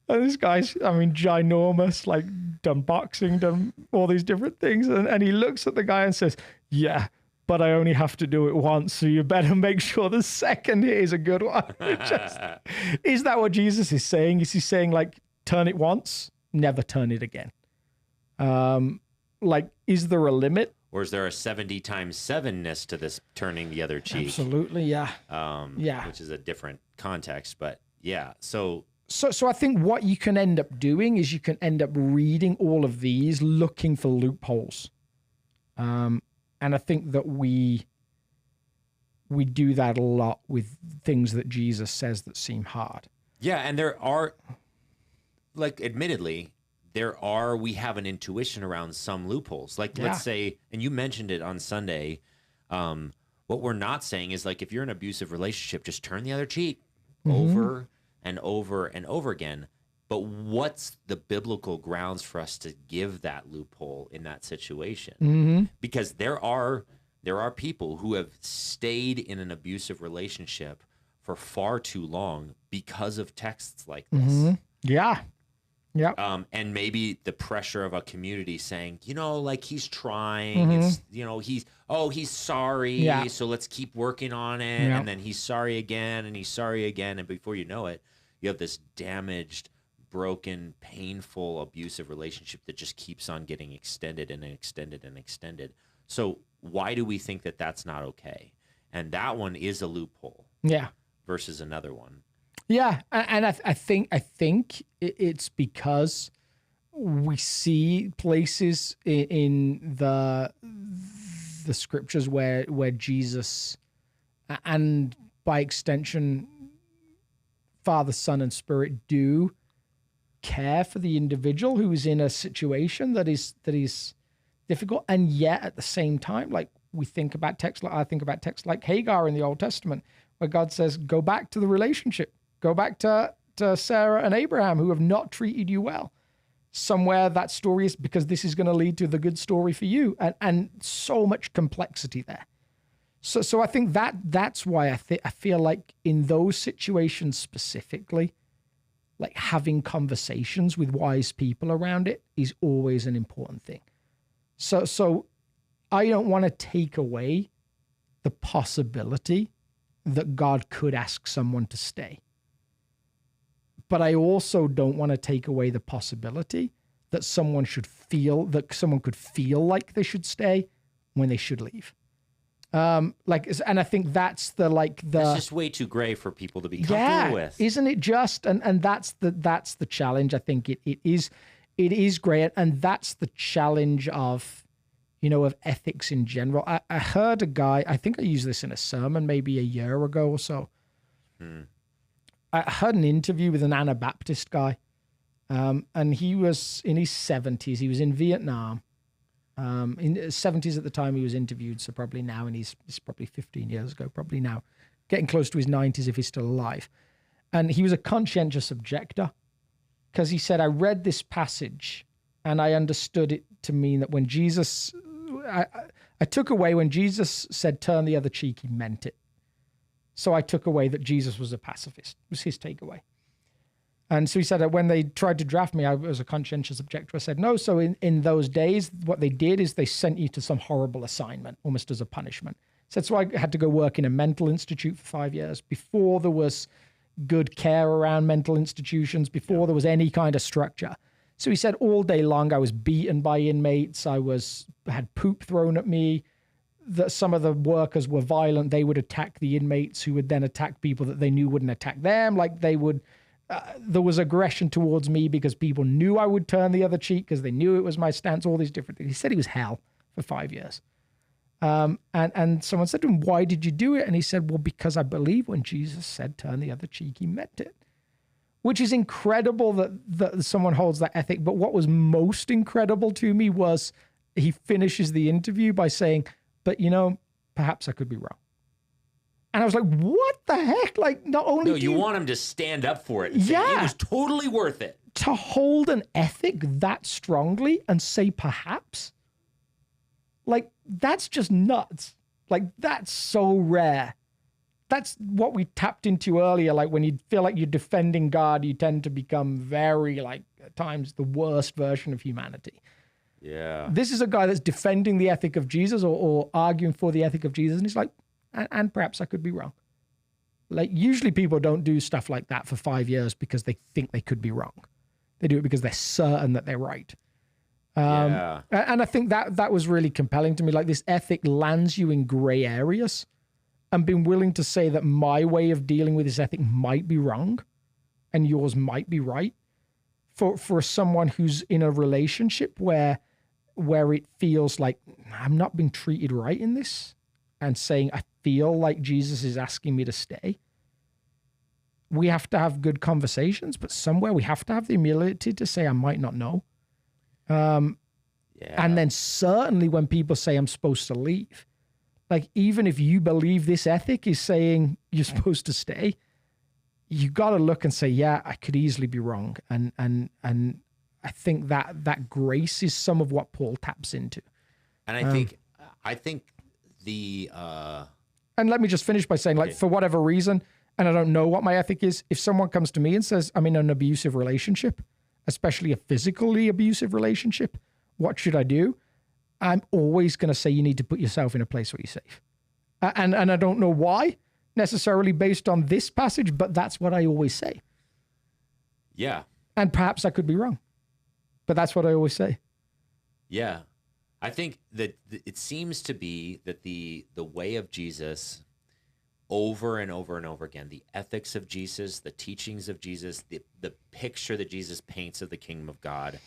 A: And this guy's, ginormous, like done boxing, done all these different things. And he looks at the guy and says, yeah, but I only have to do it once, so you better make sure the second hit is a good one. Is that what Jesus is saying? Is he saying, like, turn it once, never turn it again? Like, is there a limit?
B: Or is there a 70 times 7-ness to this turning the other cheek?
A: Absolutely, yeah.
B: Yeah. Which is a different context, but yeah. So
A: I think what you can end up doing is you can end up reading all of these, looking for loopholes. And I think that we do that a lot with things that Jesus says that seem hard.
B: Yeah, and there are, like, admittedly, we have an intuition around some loopholes. Like, let's say, and you mentioned it on Sunday, what we're not saying is, like, if you're in an abusive relationship, just turn the other cheek over and over and over again. But what's the biblical grounds for us to give that loophole in that situation? Because there are people who have stayed in an abusive relationship for far too long because of texts like this.
A: Yeah.
B: And maybe the pressure of a community saying, like, he's trying, it's, he's sorry. So let's keep working on it. And then he's sorry again and he's sorry again. And before you know it, you have this damaged, broken, painful, abusive relationship that just keeps on getting extended and extended and extended. So why do we think that that's not okay? And that one is a loophole. Yeah. Versus another one.
A: Yeah, and I think it's because we see places in the scriptures where Jesus, and by extension, Father, Son, and Spirit do care for the individual who is in a situation that is difficult, and yet at the same time, like I think about texts like Hagar in the Old Testament, where God says, "Go back to the relationship, go back to Sarah and Abraham, who have not treated you well." Somewhere that story is because this is going to lead to the good story for you, and so much complexity there. So I think that's why I feel like in those situations specifically, like having conversations with wise people around it is always an important thing. So I don't want to take away the possibility that God could ask someone to stay. But I also don't want to take away the possibility that someone could feel like they should stay when they should leave. And I think that's it's
B: just way too gray for people to be comfortable with.
A: Isn't it just? And that's the challenge. I think it is great. And that's the challenge of ethics in general. I heard a guy, I think I used this in a sermon maybe a year ago or so. I heard an interview with an Anabaptist guy. And he was in his 70s. He was in Vietnam. In his 70s at the time he was interviewed, so probably now, and it's probably 15 years ago, probably now, getting close to his 90s if he's still alive. And he was a conscientious objector because he said, I read this passage and I understood it to mean that when Jesus, I took away when Jesus said, turn the other cheek, he meant it. So I took away that Jesus was a pacifist. It was his takeaway. And so he said that when they tried to draft me, I was a conscientious objector. I said, no. So in those days, what they did is they sent you to some horrible assignment, almost as a punishment. He said, so I had to go work in a mental institute for 5 years before there was good care around mental institutions before there was any kind of structure. So he said all day long I was beaten by inmates. I had poop thrown at me. That some of the workers were violent. They would attack the inmates who would then attack people that they knew wouldn't attack them. Like they would, there was aggression towards me because people knew I would turn the other cheek because they knew it was my stance, all these different things. He said he was hell for 5 years. And someone said to him, why did you do it? And he said, well, because I believe when Jesus said, turn the other cheek, he meant it. Which is incredible that someone holds that ethic. But what was most incredible to me was he finishes the interview by saying, but perhaps I could be wrong. And I was like, what the heck? Like, not only
B: you want him to stand up for it and say it was totally worth it.
A: To hold an ethic that strongly and say perhaps, like, that's just nuts. Like, that's so rare. That's what we tapped into earlier. Like, when you feel like you're defending God, you tend to become very, like, at times the worst version of humanity.
B: Yeah.
A: This is a guy that's defending the ethic of Jesus or arguing for the ethic of Jesus. And he's like, and perhaps I could be wrong. Like, usually people don't do stuff like that for 5 years because they think they could be wrong. They do it because they're certain that they're right. And I think that was really compelling to me. Like, this ethic lands you in gray areas, and being willing to say that my way of dealing with this ethic might be wrong and yours might be right. For someone who's in a relationship where it feels like I'm not being treated right in this, and saying, I feel like Jesus is asking me to stay. We have to have good conversations, but somewhere we have to have the humility to say, I might not know. And then certainly when people say I'm supposed to leave, like, even if you believe this ethic is saying you're supposed to stay, you got to look and say, yeah, I could easily be wrong. And I think that grace is some of what Paul taps into.
B: And I think the,
A: and let me just finish by saying, like, for whatever reason, and I don't know what my ethic is, if someone comes to me and says, I'm in an abusive relationship, especially a physically abusive relationship, what should I do? I'm always going to say you need to put yourself in a place where you're safe. And I don't know why necessarily based on this passage, but that's what I always say.
B: Yeah.
A: And perhaps I could be wrong, but that's what I always say.
B: Yeah. I think that it seems to be that the way of Jesus, over and over and over again, the ethics of Jesus, the teachings of Jesus, the picture that Jesus paints of the kingdom of God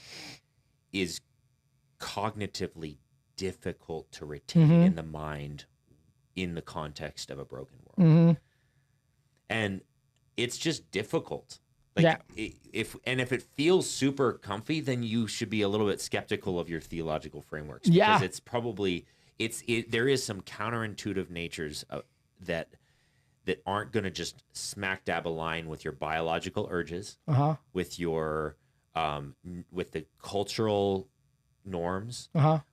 B: is cognitively difficult to retain in the mind in the context of a broken world. And it's just difficult. Like, if it feels super comfy, then you should be a little bit skeptical of your theological frameworks, because it's probably there is some counterintuitive natures that aren't going to just smack dab align with your biological urges, with your with the cultural norms,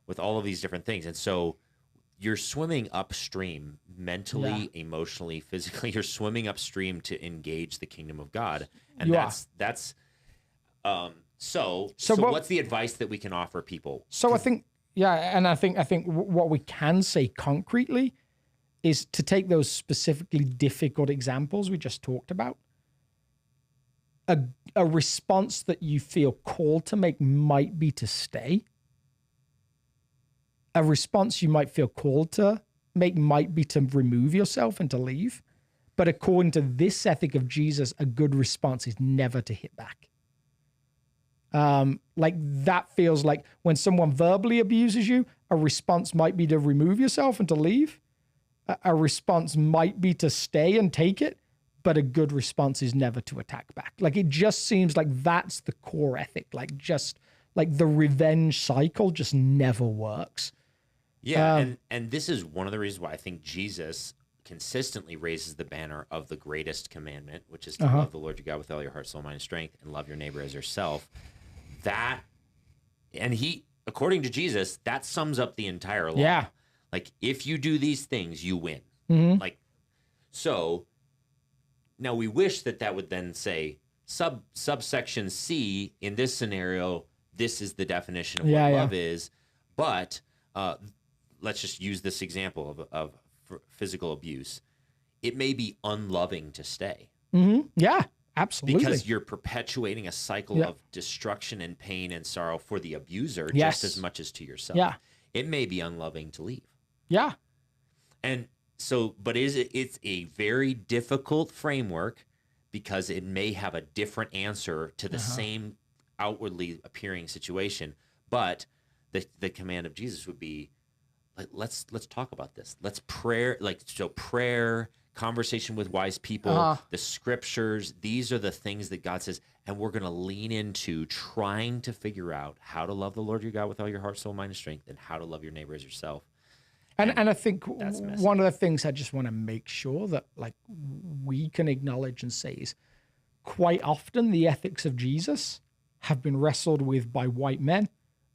B: with all of these different things. And so you're swimming upstream mentally, emotionally, physically. You're swimming upstream to engage the kingdom of God. And that's so what's the advice that we can offer people?
A: So I think what we can say concretely is to take those specifically difficult examples we just talked about. A response that you feel called to make might be to stay. A response you might feel called to make might be to remove yourself and to leave. But according to this ethic of Jesus, a good response is never to hit back. Like, that feels like when someone verbally abuses you, a response might be to remove yourself and to leave. A response might be to stay and take it, but a good response is never to attack back. Like, it just seems like that's the core ethic. Like, just like the revenge cycle just never works.
B: Yeah, and this is one of the reasons why I think Jesus consistently raises the banner of the greatest commandment, which is to love the Lord your God with all your heart, soul, mind, and strength, and love your neighbor as yourself. And he, according to Jesus, that sums up the entire law.
A: Yeah.
B: Like, if you do these things, you win. Like, so now we wish that would then say subsection C, in this scenario, this is the definition of what love is. But let's just use this example of physical abuse. It may be unloving to stay.
A: Yeah, absolutely.
B: Because you're perpetuating a cycle of destruction and pain and sorrow for the abuser just as much as to yourself.
A: Yeah.
B: It may be unloving to leave.
A: Yeah.
B: And so, but it's a very difficult framework because it may have a different answer to the same outwardly appearing situation. But the command of Jesus would be, let's talk about this. Let's prayer, conversation with wise people, the scriptures. These are the things that God says, and we're going to lean into trying to figure out how to love the Lord your God with all your heart, soul, mind, and strength, and how to love your neighbor as yourself.
A: And I think one of the things I just want to make sure that like we can acknowledge and say is quite often the ethics of Jesus have been wrestled with by white men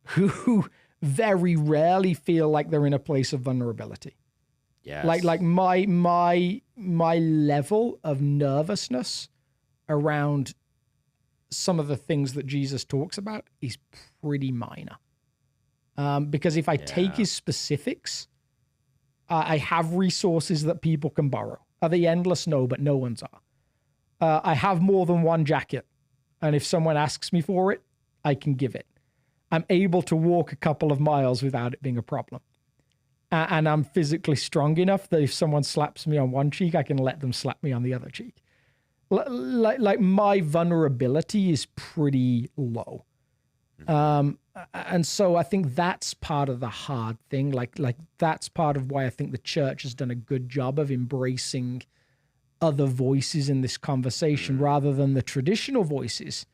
A: who very rarely feel like they're in a place of vulnerability.
B: Yes.
A: Like my level of nervousness around some of the things that Jesus talks about is pretty minor. Because if I take his specifics, I have resources that people can borrow. Are they endless? No, but no one's are. I have more than one jacket. And if someone asks me for it, I can give it. I'm able to walk a couple of miles without it being a problem. And I'm physically strong enough that if someone slaps me on one cheek, I can let them slap me on the other cheek. Like my vulnerability is pretty low. And so I think that's part of the hard thing. Like that's part of why I think the church has done a good job of embracing other voices in this conversation rather than the traditional voices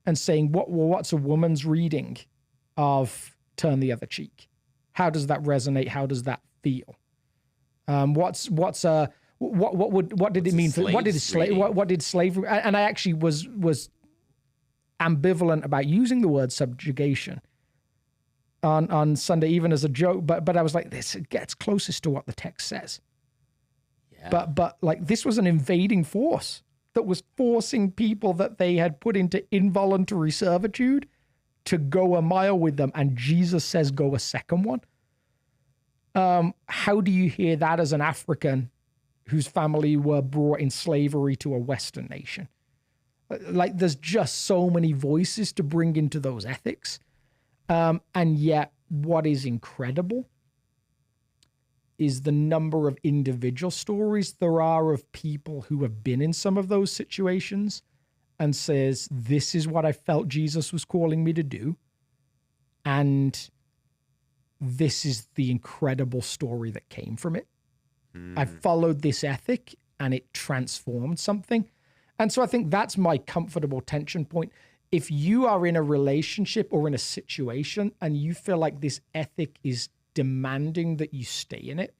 A: and saying, what's a woman's reading of Turn the Other Cheek? How does that resonate? How does that feel? What did it mean for what did slavery? And I actually was ambivalent about using the word subjugation on Sunday, even as a joke, but I was like, this gets closest to what the text says. Yeah. But like this was an invading force that was forcing people that they had put into involuntary servitude to go a mile with them, and Jesus says go a second one. How do you hear that as an African whose family were brought in slavery to a Western nation? Like there's just so many voices to bring into those ethics. And yet what is incredible is the number of individual stories there are of people who have been in some of those situations and says, this is what I felt Jesus was calling me to do. And this is the incredible story that came from it. I followed this ethic and it transformed something. And so I think that's my comfortable tension point. If you are in a relationship or in a situation and you feel like this ethic is demanding that you stay in it,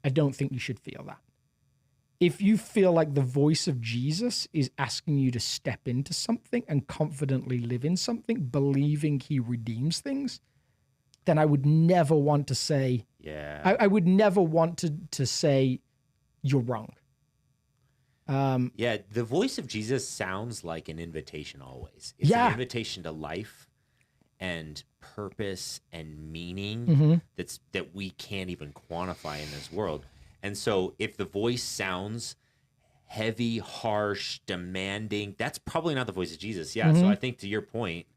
A: I don't think you should feel that. If you feel like the voice of Jesus is asking you to step into something and confidently live in something, believing he redeems things, then I would never want to say, I would never want to say you're wrong.
B: The voice of Jesus sounds like an invitation always. It's an invitation to life and purpose and meaning that we can't even quantify in this world. And so if the voice sounds heavy, harsh, demanding, that's probably not the voice of Jesus. So I think to your point,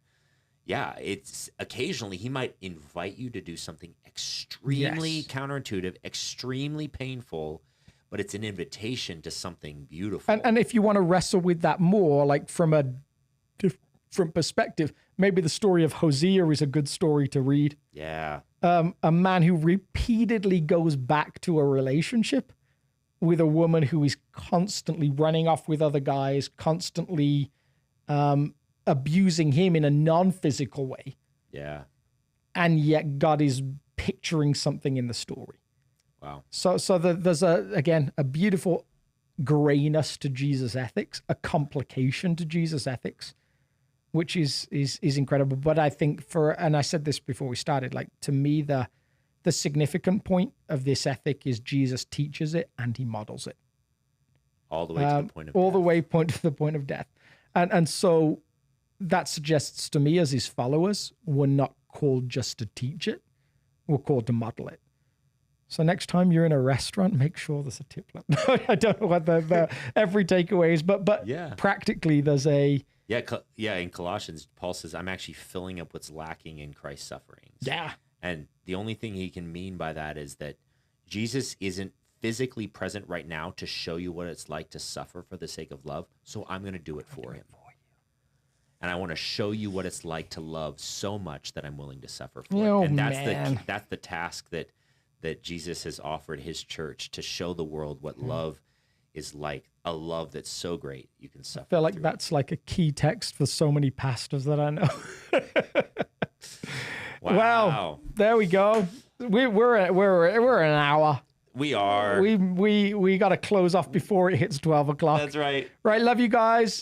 B: it's occasionally he might invite you to do something extremely counterintuitive, extremely painful, but it's an invitation to something beautiful.
A: And if you want to wrestle with that more, like from a different perspective, maybe the story of Hosea is a good story to read.
B: Yeah.
A: A man who repeatedly goes back to a relationship with a woman who is constantly running off with other guys, constantly abusing him in a non-physical way.
B: Yeah.
A: And yet God is picturing something in the story.
B: Wow. So
A: there's a beautiful grayness to Jesus' ethics, a complication to Jesus' ethics, which is incredible. But I think and I said this before we started, like to me, the significant point of this ethic is Jesus teaches it and he models it.
B: All the way to the point of death.
A: All the way to the point of death. And so that suggests to me as his followers, we're not called just to teach it, we're called to model it. So next time you're in a restaurant, make sure there's a tip left. No, I don't know what the every takeaway is, but practically there's a...
B: Yeah, in Colossians, Paul says, I'm actually filling up what's lacking in Christ's sufferings.
A: Yeah.
B: And the only thing he can mean by that is that Jesus isn't physically present right now to show you what it's like to suffer for the sake of love, so I'm going to do it for him. And I want to show you what it's like to love so much that I'm willing to suffer for it. And that's the task that Jesus has offered his church, to show the world what love is like, a love that's so great you can suffer.
A: I feel like that's like a key text for so many pastors that I know.
B: Wow.
A: Well, there we go. We're an hour.
B: We are.
A: We got to close off before it hits 12 o'clock.
B: That's right.
A: Right. Love you guys.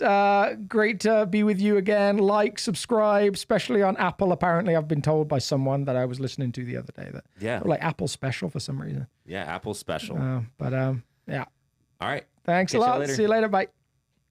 A: Great to be with you again. Like, subscribe, especially on Apple. Apparently, I've been told by someone that I was listening to the other day that like Apple special for some reason.
B: Yeah, Apple special.
A: Yeah.
B: All right.
A: Thanks a lot. See you later. Bye.